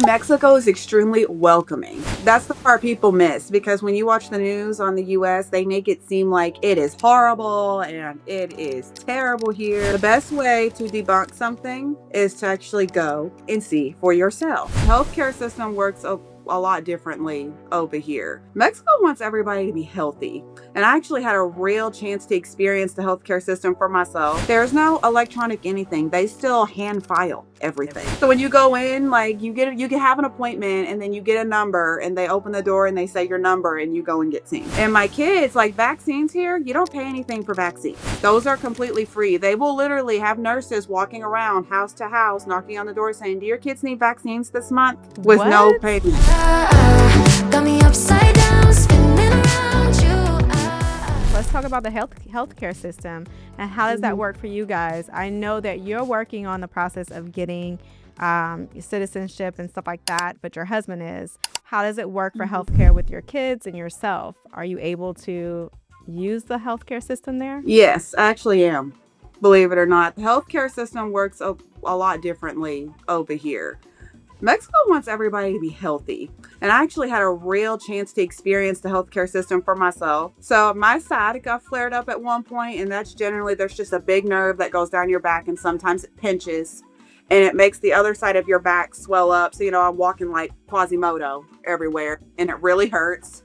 Mexico is extremely welcoming. That's the part people miss because when you watch the news on the US, they make it seem like it is horrible and it is terrible here. The best way to debunk something is to actually go and see for yourself. Healthcare system works a lot differently over here. Mexico wants everybody to be healthy. And I actually had a real chance to experience the healthcare system for myself. There's no electronic anything. They still hand file everything. So when you go in, like you can have an appointment and then you get a number and they open the door and they say your number and you go and get seen. And my kids, like vaccines here, you don't pay anything for vaccines. Those are completely free. They will literally have nurses walking around house to house, knocking on the door saying, "Do your kids need vaccines this month?" with no What? payment. Got me upside down, spinning around you. Let's talk about the healthcare system and how does that work for you guys? I know that you're working on the process of getting citizenship and stuff like that, but your husband is. How does it work for healthcare with your kids and yourself? Are you able to use the healthcare system there? Yes, I actually am. Believe it or not, the healthcare system works a lot differently over here. Mexico wants everybody to be healthy. And I actually had a real chance to experience the healthcare system for myself. So my sciatica flared up at one point, and that's generally there's just a big nerve that goes down your back, and sometimes it pinches and it makes the other side of your back swell up. So, I'm walking like Quasimodo everywhere, and it really hurts.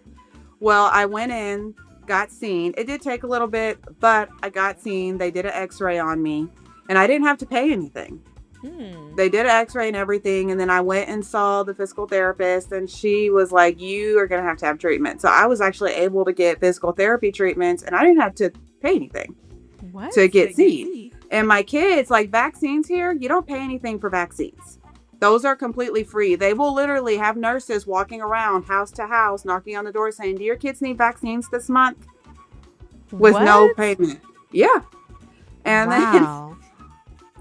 Well, I went in, got seen. It did take a little bit, but I got seen. They did an x-ray on me, and I didn't have to pay anything. They did an x-ray and everything, and then I went and saw the physical therapist, and she was like, "You are going to have treatment." So I was actually able to get physical therapy treatments, and I didn't have to pay anything What? to get seen. And my kids, like vaccines here, you don't pay anything for vaccines. Those are completely free. They will literally have nurses walking around house to house, knocking on the door saying, "Do your kids need vaccines this month?" with no What? payment. Yeah. And then Wow.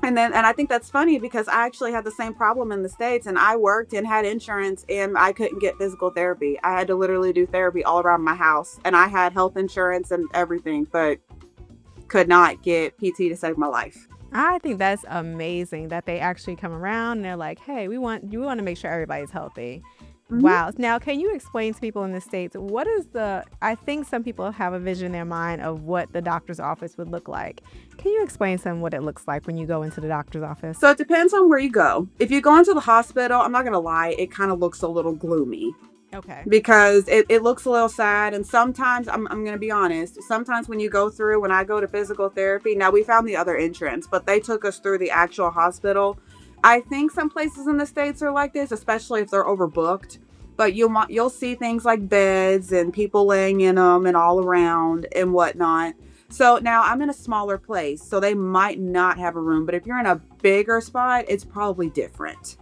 and I think that's funny because I actually had the same problem in the States, and I worked and had insurance and I couldn't get physical therapy. I had to literally do therapy all around my house, and I had health insurance and everything, but could not get PT to save my life. I think that's amazing that they actually come around and they're like, "Hey, we want to make sure everybody's healthy." Mm-hmm. Wow. Now, can you explain to people in the States what is I think some people have a vision in their mind of what the doctor's office would look like. Can you explain to them what it looks like when you go into the doctor's office? So it depends on where you go. If you go into the hospital, I'm not going to lie, it kind of looks a little gloomy Okay. because it looks a little sad. And sometimes, I'm going to be honest, sometimes when you go through, when I go to physical therapy, now we found the other entrance, but they took us through the actual hospital. I think some places in the States are like this, especially if they're overbooked. But you'll see things like beds and people laying in them and all around and whatnot. So now I'm in a smaller place, so they might not have a room. But if you're in a bigger spot, it's probably different.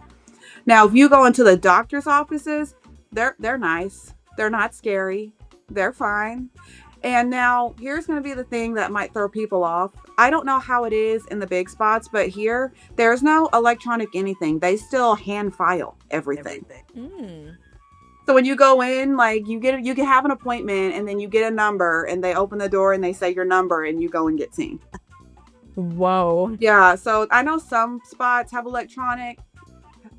Now, if you go into the doctor's offices, they're nice. They're not scary. They're fine. And now here's going to be the thing that might throw people off. I don't know how it is in the big spots, but here there's no electronic anything. They still hand file everything. Mm. So when you go in, like you can have an appointment and then you get a number and they open the door and they say your number and you go and get seen. Whoa. Yeah. So I know some spots have electronic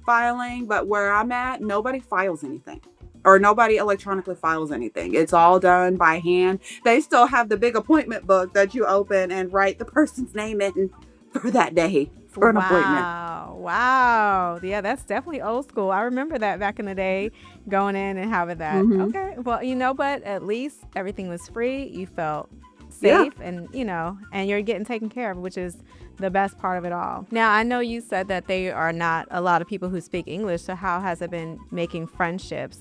filing, but where I'm at, nobody files anything. Or nobody electronically files anything. It's all done by hand. They still have the big appointment book that you open and write the person's name in for that day for an appointment. Wow. Yeah, that's definitely old school. I remember that back in the day, going in and having that. Mm-hmm. Okay. Well, but at least everything was free. You felt Yeah. safe and you're getting taken care of, which is the best part of it all. Now, I know you said that they are not a lot of people who speak English. So how has it been making friendships?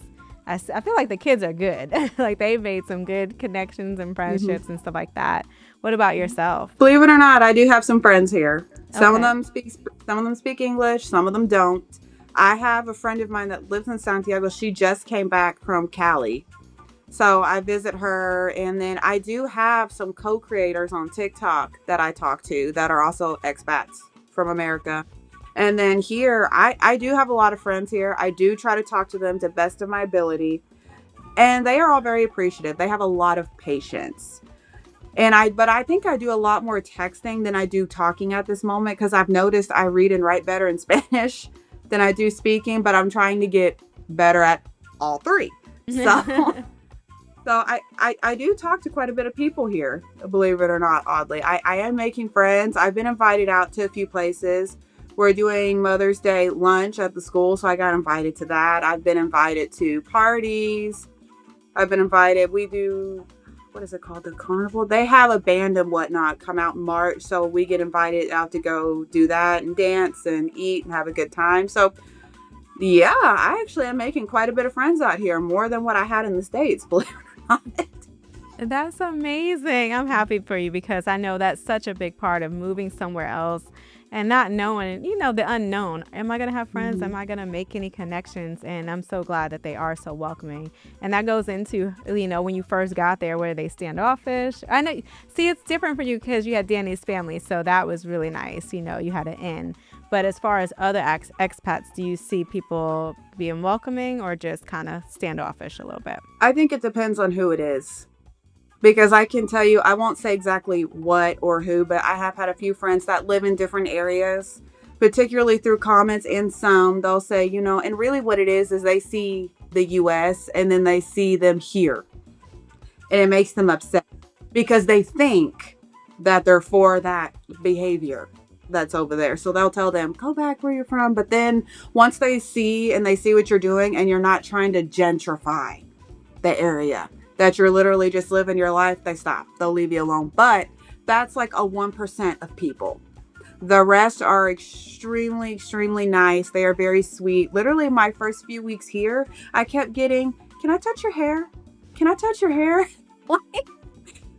I feel like the kids are good. Like they've made some good connections and friendships and stuff like that. What about yourself? Believe it or not, I do have some friends here. Some of Okay. them speak English, some of them don't. I have a friend of mine that lives in Santiago. She just came back from Cali. So I visit her, and then I do have some co-creators on TikTok that I talk to that are also expats from America. And then here, I do have a lot of friends here. I do try to talk to them to the best of my ability. And they are all very appreciative. They have a lot of patience. But I think I do a lot more texting than I do talking at this moment because I've noticed I read and write better in Spanish than I do speaking, but I'm trying to get better at all three. So, I do talk to quite a bit of people here, believe it or not, oddly. I am making friends. I've been invited out to a few places. We're doing Mother's Day lunch at the school, so I got invited to that. I've been invited to parties. We do, what is it called? The carnival. They have a band and whatnot come out in March, so we get invited out to go do that and dance and eat and have a good time. So, yeah, I actually am making quite a bit of friends out here, more than what I had in the States, believe it or not. That's amazing. I'm happy for you because I know that's such a big part of moving somewhere else and not knowing, the unknown. Am I going to have friends? Am I going to make any connections? And I'm so glad that they are so welcoming. And that goes into, when you first got there, were they standoffish? I know, see, it's different for you because you had Danny's family. So that was really nice. You had an in. But as far as other expats, do you see people being welcoming or just kind of standoffish a little bit? I think it depends on who it is. Because I can tell you, I won't say exactly what or who, but I have had a few friends that live in different areas, particularly through comments, and some they'll say, and really what it is they see the US and then they see them here. And it makes them upset because they think that they're for that behavior that's over there. So they'll tell them, go back where you're from. But then once they see what you're doing and you're not trying to gentrify the area, that you're literally just living your life, they stop. They'll leave you alone. But that's like a 1% of people. The rest are extremely, extremely nice. They are very sweet. Literally, my first few weeks here, I kept getting, can I touch your hair? Can I touch your hair? Like,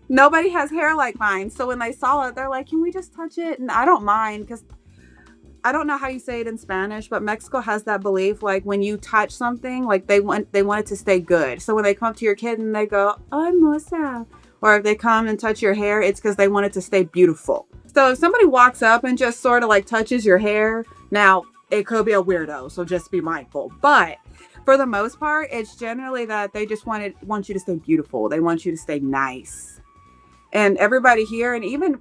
nobody has hair like mine. So when they saw it, they're like, can we just touch it? And I don't mind because I don't know how you say it in Spanish, but Mexico has that belief, like when you touch something, like they want it to stay good. So when they come to your kid and they go, oh, hermosa, or if they come and touch your hair, it's because they want it to stay beautiful. So if somebody walks up and just sort of like touches your hair, now it could be a weirdo, so just be mindful. But for the most part, it's generally that they just want you to stay beautiful. They want you to stay nice. And everybody here, and even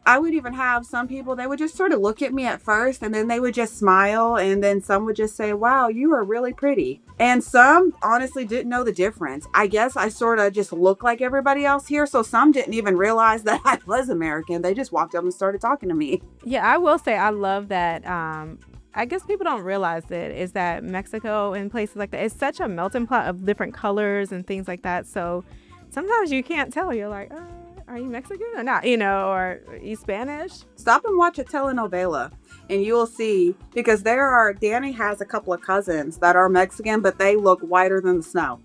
I would even have some people, they would just sort of look at me at first and then they would just smile. And then some would just say, wow, you are really pretty. And some honestly didn't know the difference. I guess I sort of just look like everybody else here. So some didn't even realize that I was American. They just walked up and started talking to me. Yeah, I will say I love that. I guess people don't realize it is that Mexico and places like that, it's such a melting pot of different colors and things like that. So sometimes you can't tell. You're like, are you Mexican or not? Or are you Spanish? Stop and watch a telenovela and you will see, because Danny has a couple of cousins that are Mexican, but they look whiter than the snow.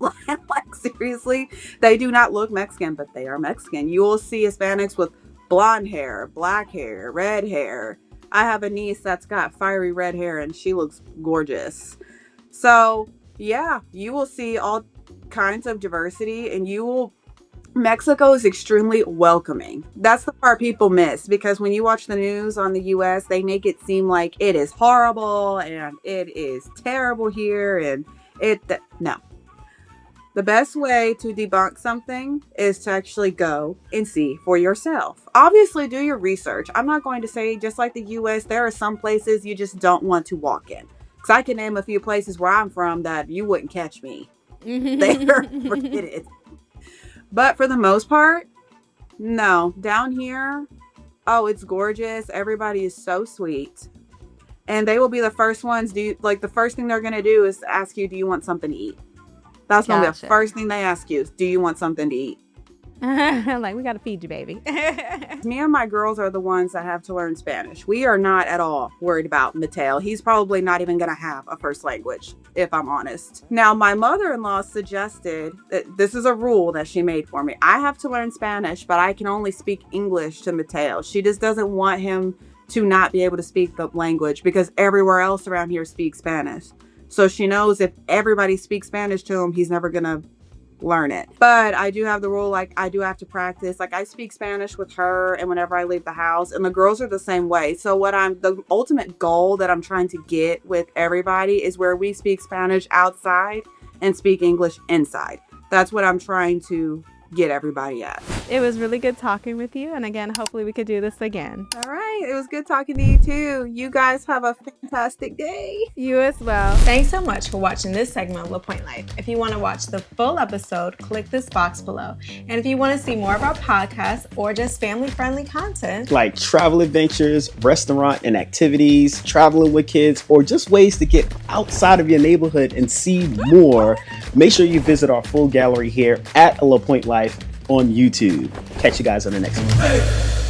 Like seriously, they do not look Mexican, but they are Mexican. You will see Hispanics with blonde hair, black hair, red hair. I have a niece that's got fiery red hair and she looks gorgeous. So yeah, you will see all kinds of diversity and Mexico is extremely welcoming. That's the part people miss, because when you watch the news on the US, they make it seem like it is horrible and it is terrible here. And no. The best way to debunk something is to actually go and see for yourself. Obviously, do your research. I'm not going to say, just like the US, there are some places you just don't want to walk in. Because I can name a few places where I'm from that you wouldn't catch me. There, forget it. But for the most part, no. Down here, oh, it's gorgeous. Everybody is so sweet. And they will be the first ones. The first thing they're going to do is ask you, do you want something to eat? That's going to be the first thing they ask you is, do you want something to eat? Like, we got to feed you, baby. Me and my girls are the ones that have to learn Spanish. We are not at all worried about Mateo. He's probably not even going to have a first language, if I'm honest. Now, my mother-in-law suggested that this is a rule that she made for me. I have to learn Spanish, but I can only speak English to Mateo. She just doesn't want him to not be able to speak the language because everywhere else around here speaks Spanish. So she knows if everybody speaks Spanish to him, he's never going to learn it. But I do have the rule, like I do have to practice. Like I speak Spanish with her and whenever I leave the house, and the girls are the same way. So the ultimate goal that I'm trying to get with everybody is where we speak Spanish outside and speak English inside. That's what I'm trying to get everybody at. It was really good talking with you. And again, hopefully we could do this again. All right. It was good talking to you too. You guys have a fantastic day. You as well. Thanks so much for watching this segment of La Pointe Life. If you want to watch the full episode, click this box below. And if you want to see more of our podcasts or just family-friendly content, like travel adventures, restaurant and activities, traveling with kids, or just ways to get outside of your neighborhood and see more, make sure you visit our full gallery here at La Pointe Life on YouTube. Catch you guys on the next one.